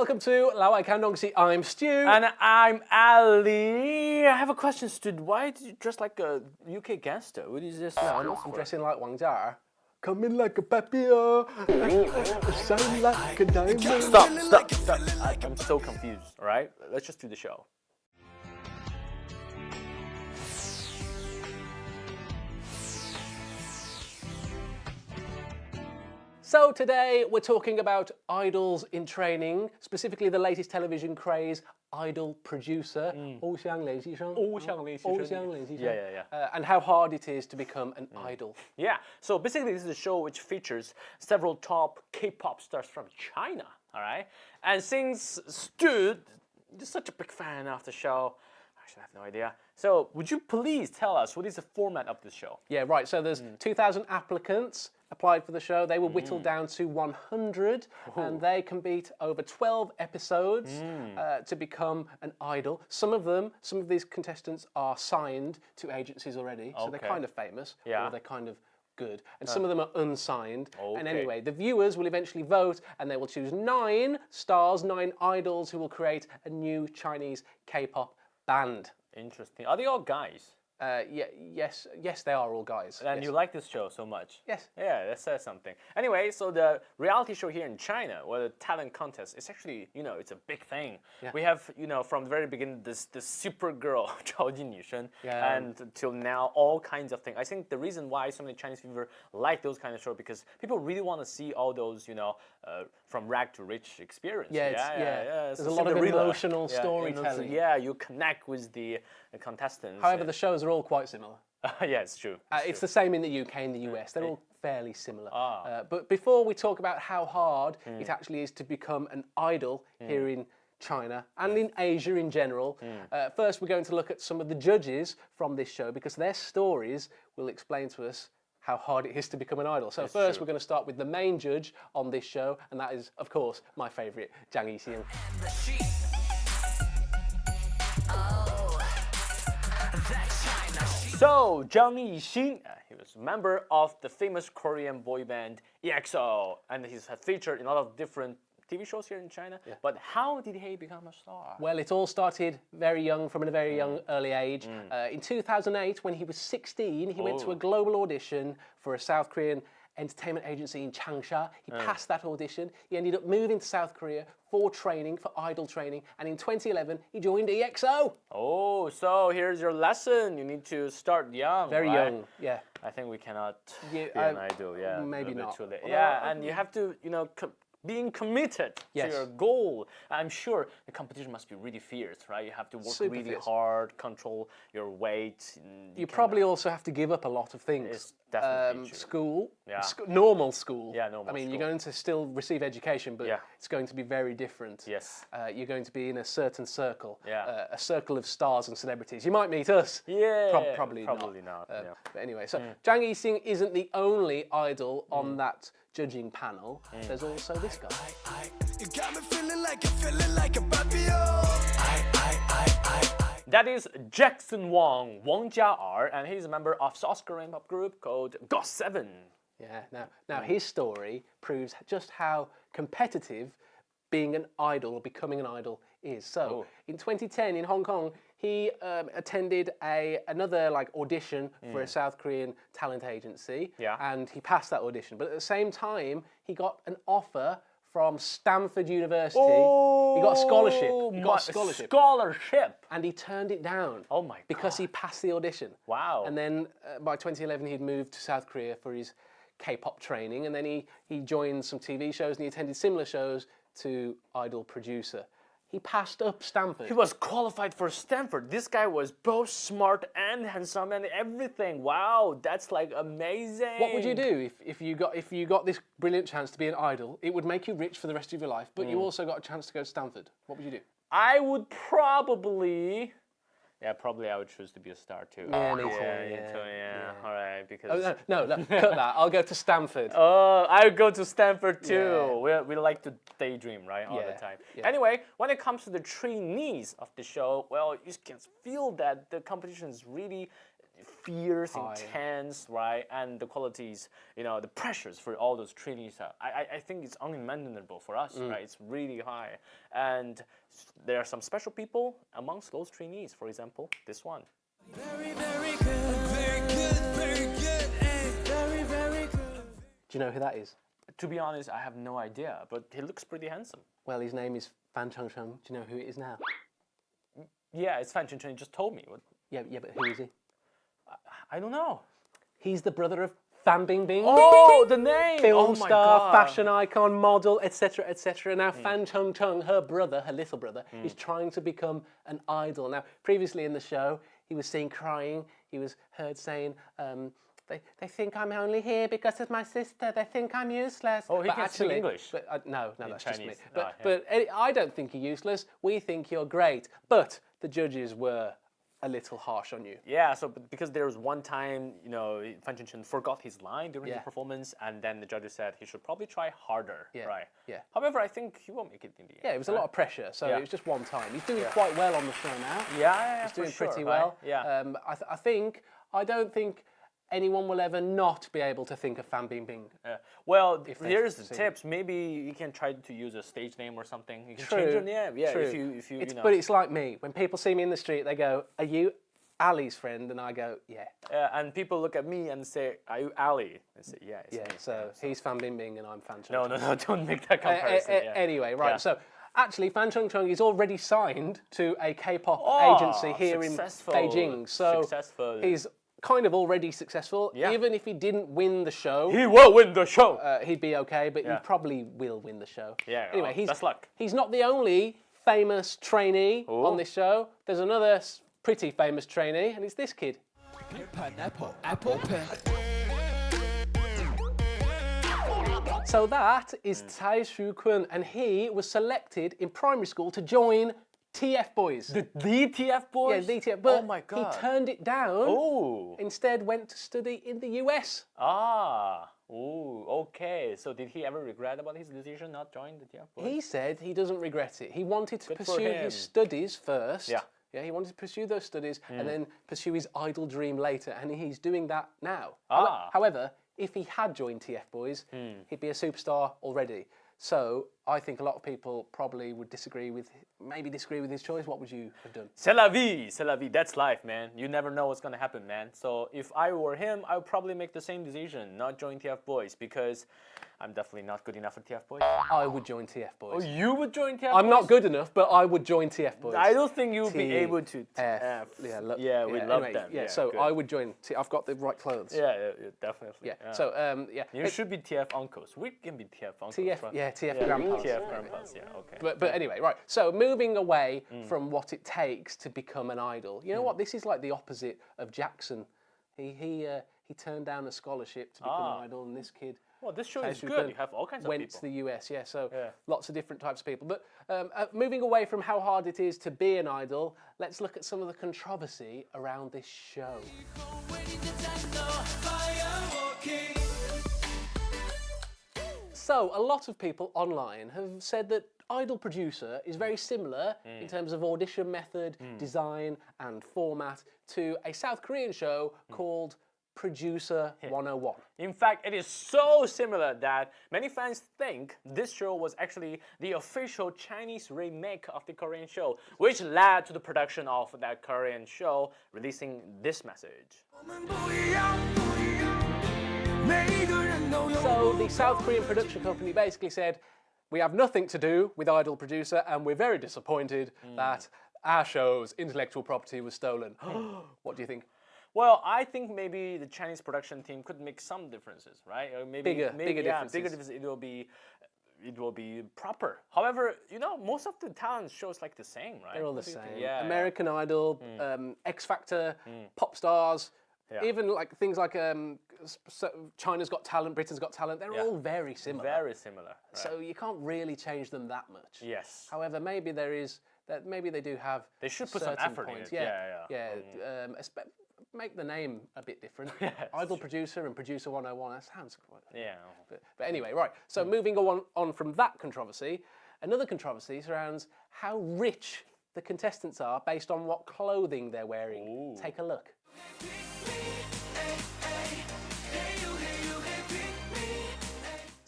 welcome to 老外看东西. I'm Stu. And I'm Ali. I have a question, Stu. Why did you dress like a UK gangster? What is this? I'm dressing like Wang Jia. Coming like a papillon, shine like a diamond. Stop. I'm so confused, all right? Let's just do the show. So today we're talking about idols in training, specifically the latest television craze, Idol Producer, 偶像练习生. Yeah. And how hard it is to become an idol. Yeah, so basically this is a show which features several top K-pop stars from China, all right? And since Stu is such a big fan of the show, actually I have no idea. So would you please tell us what is the format of this show? Yeah, right. So there's 2,000 applicants applied for the show. They were whittled down to 100, and they can beat over 12 episodes to become an idol. Some of these contestants are signed to agencies already, so they're kind of famous, or they're kind of good. And some of them are unsigned. And anyway, the viewers will eventually vote, and they will choose 9 stars, 9 idols who will create a new Chinese K-pop band. Interesting. Are they all guys? Yes, they are all guys. And yes. you like this show so much? Yes. Yeah, that says something. Anyway, so the reality show here in China, or the talent contest, it's actually, it's a big thing. Yeah. We have, from the very beginning, this super girl, 超级女生, and till now, all kinds of things. I think the reason why so many Chinese people like those kind of shows because people really want to see all those, from rag to rich experience. There's a lot of emotional storytelling. Yeah, you connect with the contestants. However, the shows are all quite similar. Yeah, it's true. It's the same in the UK and the US. They're all fairly similar. But before we talk about how hard it actually is to become an idol here in China and in Asia in general, first we're going to look at some of the judges from this show because their stories will explain to us how hard it is to become an idol. So first we're going to start with the main judge on this show, and that is, of course, my favourite, Zhang Yixing. So, Zhang Yixing, he was a member of the famous Korean boy band EXO, and he's featured in a lot of different TV shows here in China. Yeah. But how did he become a star? Well, it all started very young, from a very young, early age. In 2008, when he was 16, he went to a global audition for a South Korean entertainment agency in Changsha. He passed that audition. He ended up moving to South Korea for training, for idol training. And in 2011, he joined EXO. Oh, so here's your lesson. You need to start young. Very young, yeah. I think we cannot be an idol. Yeah, maybe not. Too late. Yeah, and you have to, being committed to your goal. I'm sure the competition must be really fierce, right? You have to work really hard, control your weight. You probably also have to give up a lot of things. It's definitely true. School, normal school. Yeah, normal school. You're going to still receive education, but it's going to be very different. Yes. You're going to be in a certain circle, a circle of stars and celebrities. You might meet us. Yeah, probably not. Yeah. But anyway, so Zhang Yixing isn't the only idol on that judging panel. There's also this guy. You got me feeling like a That is Jackson Wang Jiaer, and he's a member of South Korean pop group called GOT7. Yeah, now his story proves just how competitive being an idol or becoming an idol is. So, in 2010 in Hong Kong, he attended another audition for a South Korean talent agency, and he passed that audition. But at the same time, he got an offer from Stanford University. He got a scholarship. And he turned it down. Oh my God. Because he passed the audition. Wow. And then by 2011, he'd moved to South Korea for his K-pop training, and then he joined some TV shows and he attended similar shows to Idol Producer. He passed up Stanford. He was qualified for Stanford. This guy was both smart and handsome and everything. Wow, that's amazing. What would you do if you got this brilliant chance to be an idol? It would make you rich for the rest of your life, but you also got a chance to go to Stanford. What would you do? I would probably... Yeah, probably I would choose to be a star too. Yeah, me too. Yeah. All right, because... No, cut that. I'll go to Stanford. Oh, I would go to Stanford too. We like to daydream, right, all the time. Yeah. Anyway, when it comes to the trainees of the show, well, you can feel that the competition is really fierce, intense, right? And the qualities, the pressures for all those trainees, I think it's unimaginable for us, right? It's really high. And there are some special people amongst those trainees. For example, this one. Very, very good, very good, very good, very, very good. Do you know who that is? To be honest, I have no idea, but he looks pretty handsome. Well, his name is Fan Chengcheng. Do you know who it is now? Yeah, it's Fan Chengcheng. You just told me. What? Yeah, but who is he? I don't know. He's the brother of Fan Bingbing. Oh, the name! Film oh my star, God. fashion icon, model, etc., etc. Now, Fan Chengcheng, her brother, her little brother, is trying to become an idol. Now, previously in the show, he was seen crying. He was heard saying, they think I'm only here because of my sister. They think I'm useless. Oh, he but can speak actually, English. But, no, that's Chinese. just me. Oh, But I don't think you're useless. We think you're great. But the judges were a little harsh on you. Yeah, so because there was one time, Fan Chengcheng forgot his line during his performance, and then the judges said he should probably try harder, right? Yeah. However, I think he won't make it in the end. Yeah, it was a lot of pressure, so it was just one time. He's doing quite well on the show now. Yeah, he's doing for pretty sure, well. Right? Yeah. I don't think anyone will ever not be able to think of Fan Bingbing. Well, here's the tips. Maybe you can try to use a stage name or something. You can change your name. Yeah, True. if you But it's like me. When people see me in the street, they go, "Are you Ali's friend?" And I go, "Yeah." And people look at me and say, "Are you Ali?" I say, "Yeah, it's me." So he's Fan Bingbing and I'm Fan Chengcheng. No, don't make that comparison. Anyway, right. So actually, Fan Chengcheng is already signed to a K-pop agency here in Beijing. So he's kind of already successful. Even if he didn't win the show, he will win the show. He'd be okay, but he probably will win the show. Yeah. Anyway, best luck. He's not the only famous trainee on this show. There's another pretty famous trainee, and it's this kid. Pineapple, apple pen. So that is Tsai Shu-kun, and he was selected in primary school to join TF Boys. The TF Boys? Yeah, the TF. But oh my God. he turned it down. Oh. Instead went to study in the US. Okay. So did he ever regret about his decision not joining the TF Boys? He said he doesn't regret it. He wanted to pursue his studies first. Yeah, he wanted to pursue those studies and then pursue his idol dream later, and he's doing that now. However, if he had joined TF Boys, he'd be a superstar already. So I think a lot of people probably would disagree with his choice. What would you have done? C'est la vie. That's life, man. You never know what's gonna happen, man. So if I were him, I would probably make the same decision, not join TF Boys, because I'm definitely not good enough for TF Boys. I would join TF Boys. Oh, you would join TF Boys? I'm not good enough, but I would join TF Boys. I don't think you would be able to. We love them. Yeah, so good. I would join. I've got the right clothes. Yeah, definitely. Yeah. So you should be TF uncles. We can be TF uncles. TF grandpas. TF grandpas. Yeah. Okay. But anyway, right. So moving away from what it takes to become an idol. You know what? This is like the opposite of Jackson. He turned down a scholarship to become an idol, and this kid. Well, this show is good. You have all kinds of people. Went to the US, lots of different types of people. But moving away from how hard it is to be an idol, let's look at some of the controversy around this show. So, a lot of people online have said that Idol Producer is very similar in terms of audition method, design, and format to a South Korean show called Producer 101. In fact, it is so similar that many fans think this show was actually the official Chinese remake of the Korean show, which led to the production of that Korean show releasing this message. So the South Korean production company basically said, we have nothing to do with Idol Producer and we're very disappointed that our show's intellectual property was stolen. What do you think? Well, I think maybe the Chinese production team could make some differences, right? Or maybe bigger differences. Bigger differences. It will be proper. However, most of the talent shows like the same, right? They're all the same. Yeah, American Idol, X Factor, pop stars, even like things like China's Got Talent, Britain's Got Talent. They're all very similar. Very similar. Right? So you can't really change them that much. Yes. However, maybe they do have. They should put some effort in it. Make the name a bit different. Idol Producer and Producer 101. That sounds quite. Yeah. But anyway, right. So moving on from that controversy, another controversy surrounds how rich the contestants are based on what clothing they're wearing. Take a look.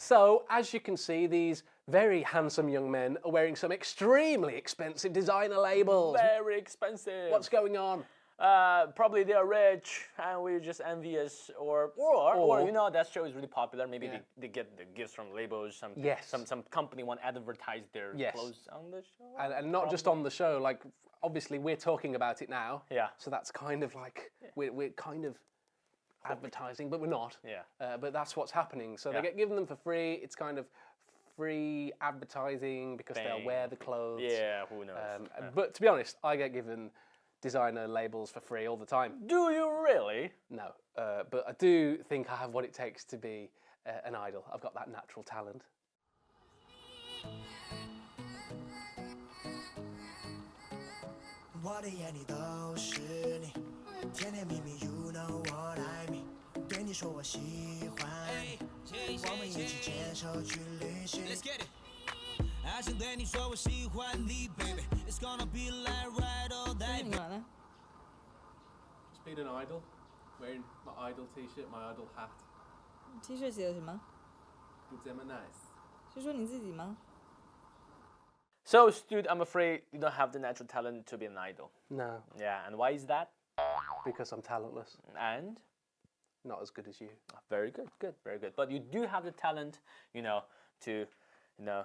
So, as you can see, these very handsome young men are wearing some extremely expensive designer labels. Very expensive. What's going on? Probably they're rich and we're just envious, or you know, that show is really popular. Maybe they get the gifts from labels. Some company want to advertise their clothes on the show. And not just on the show. Like, obviously, we're talking about it now. Yeah. So that's kind of like we're kind of advertising, but we're not. Yeah. But that's what's happening. So they get given them for free. It's kind of free advertising because they'll wear the clothes. Yeah. Who knows? But to be honest, I get given designer labels for free all the time. Do you really? No, but I do think I have what it takes to be an idol. I've got that natural talent. Let's get it. 还想对你说我喜欢你 baby It's gonna be like right all day 你干嘛呢？ Just being an idol, wearing my idol t-shirt, my idol hat. T 恤写的什么？ It's nice. 是说你自己吗？ So, Stude, I'm afraid you don't have the natural talent to be an idol. No, Yeah, and why is that? because I'm talentless. And? Not as good as you. Very good, very good. But you do have the talent, you know, to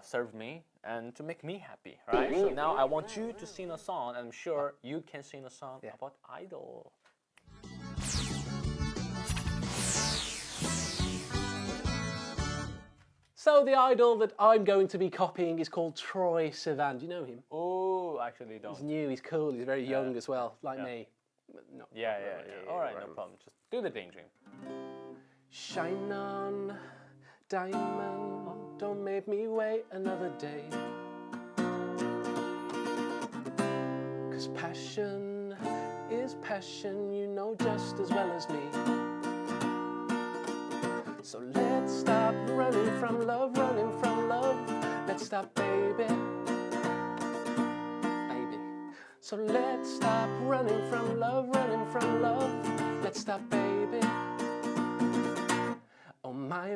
serve me and to make me happy, right? So now I want you to sing a song, and I'm sure you can sing a song about Idol. So the idol that I'm going to be copying is called Troye Sivan. Do you know him? Oh, actually don't. He's new, he's cool, he's very young as well, like me. No, Yeah. All right, no problem. Just do the daydream. Shine on, diamond, don't make me wait another day. 'Cause passion is passion, you know just as well as me. So let's stop running from love, let's stop, baby. So let's stop running from love, let's stop, baby. Oh my,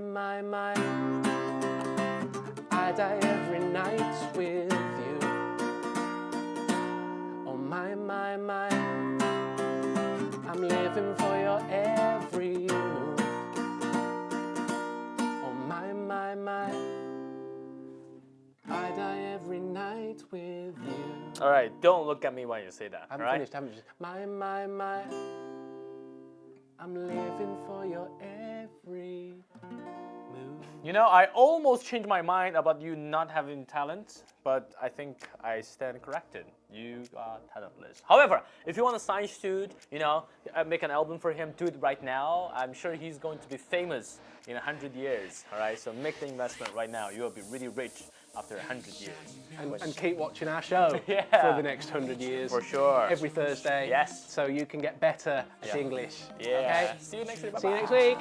I die every night with you. Oh my, I'm living for your every move. Oh my, I die every night with you. All right, don't look at me when you say that. I haven't finished. My, I'm living for your every move. You know, I almost changed my mind about you not having talent, but I think I stand corrected. You are talentless. However, if you want to sign Stude, you know, make an album for him, do it right now. I'm sure he's going to be famous in 100 years, all right? So make the investment right now. You will be really rich after 100 years. And keep watching our show Yeah. for the next 100 years. For sure. Every Thursday. Yes. So you can get better at English. Yeah. Okay? See you next week. See you Bye-bye. next week.